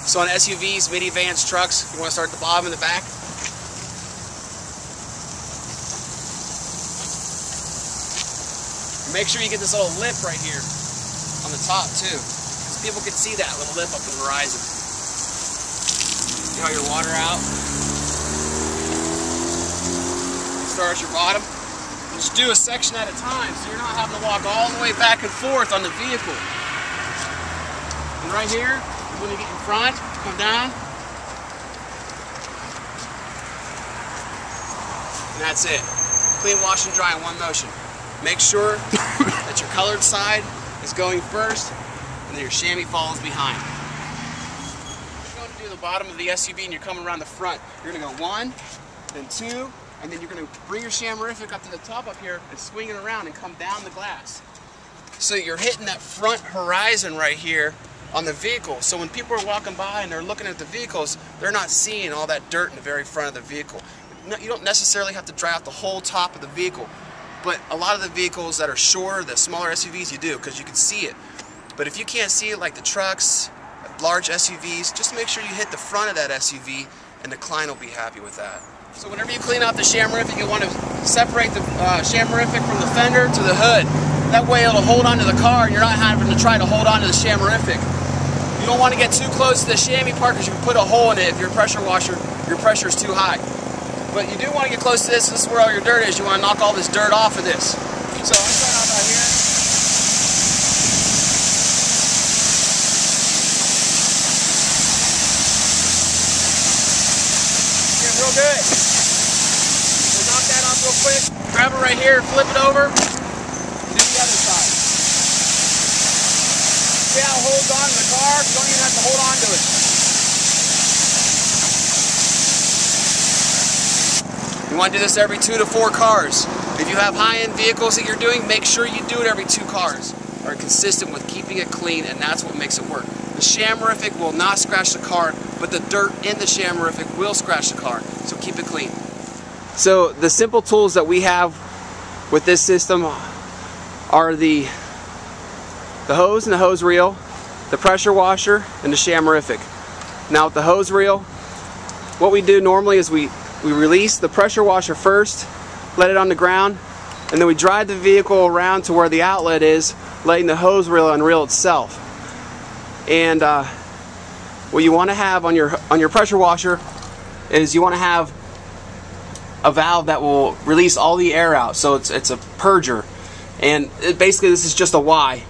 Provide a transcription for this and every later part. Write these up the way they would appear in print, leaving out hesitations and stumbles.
So on SUVs, minivans, trucks, you want to start at the bottom and the back. And make sure you get this little lip right here on the top too, because people can see that little lip up in the horizon. Get all your water out. Start at your bottom. Just do a section at a time, so you're not having to walk all the way back and forth on the vehicle. And right here, when you get in front, come down. And that's it. Clean, wash, and dry in one motion. Make sure that your colored side is going first, and then your chamois follows behind. If you're going to do the bottom of the SUV and you're coming around the front, you're going to go 1, then 2, and then you're going to bring your Shamerrific up to the top up here and swing it around and come down the glass. So you're hitting that front horizon right here on the vehicle. So when people are walking by and they're looking at the vehicles, they're not seeing all that dirt in the very front of the vehicle. You don't necessarily have to dry out the whole top of the vehicle, but a lot of the vehicles that are shorter, the smaller SUVs, you do, because you can see it. But if you can't see it, like the trucks, large SUVs, just make sure you hit the front of that SUV, and the client will be happy with that. So whenever you clean out the Shamerrific, you want to separate the Shamerrific from the fender to the hood. That way it'll hold onto the car and you're not having to try to hold on to the Shamerrific. You don't want to get too close to the chamois part because you can put a hole in it if your pressure washer, your pressure is too high. But you do want to get close to this. This is where all your dirt is. You want to knock all this dirt off of this. So I'm starting off right here. Getting real good. So knock that off real quick. Grab it right here, flip it over. Do the other side. See how it holds on to the car? You don't even have to hold on to it. You want to do this every 2 to 4 cars. If you have high-end vehicles that you're doing, make sure you do it every 2 cars. Are consistent with keeping it clean, and that's what makes it work. The Shamerrific will not scratch the car, but the dirt in the Shamerrific will scratch the car, so keep it clean. So the simple tools that we have with this system are the hose and the hose reel, the pressure washer, and the Shamerrific. Now with the hose reel, what we do normally is we release the pressure washer first, let it on the ground, and then we drive the vehicle around to where the outlet is, letting the hose reel unreel itself. And what you want to have on your pressure washer is you want to have a valve that will release all the air out. So it's a purger, and basically this is just a Y,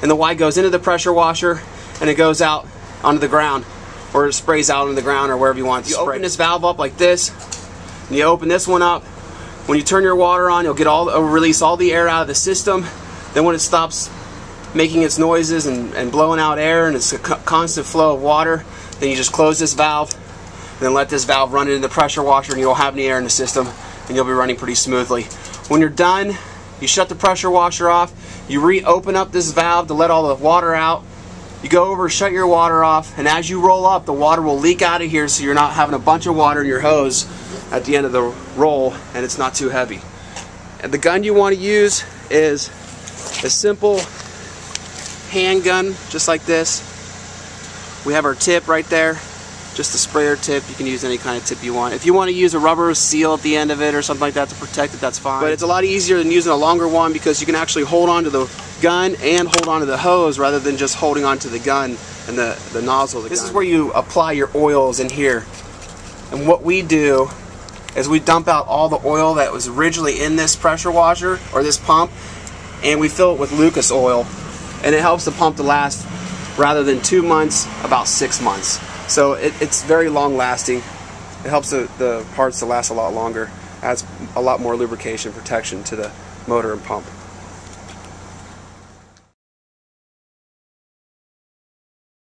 and the Y goes into the pressure washer and it goes out onto the ground, or it sprays out on the ground or wherever you want it to spray. You open this valve up like this, and you open this one up. When you turn your water on, you'll get release all the air out of the system. Then when it stops making its noises and blowing out air, and it's a constant flow of water, then you just close this valve, and then let this valve run into the pressure washer, and you won't have any air in the system, and you'll be running pretty smoothly. When you're done, you shut the pressure washer off, you reopen up this valve to let all the water out. You go over, shut your water off, and as you roll up, the water will leak out of here, so you're not having a bunch of water in your hose at the end of the roll, and it's not too heavy. And the gun you want to use is a simple handgun, just like this. We have our tip right there, just a sprayer tip. You can use any kind of tip you want. If you want to use a rubber seal at the end of it or something like that to protect it, that's fine. But it's a lot easier than using a longer one, because you can actually hold on to the gun and hold on to the hose rather than just holding on to the gun and the nozzle of the gun. This is where you apply your oils in here. And what we do is we dump out all the oil that was originally in this pressure washer or this pump, and we fill it with Lucas oil, and it helps the pump to last, rather than 2 months, about 6 months. So it's very long lasting. It helps the parts to last a lot longer, adds a lot more lubrication protection to the motor and pump.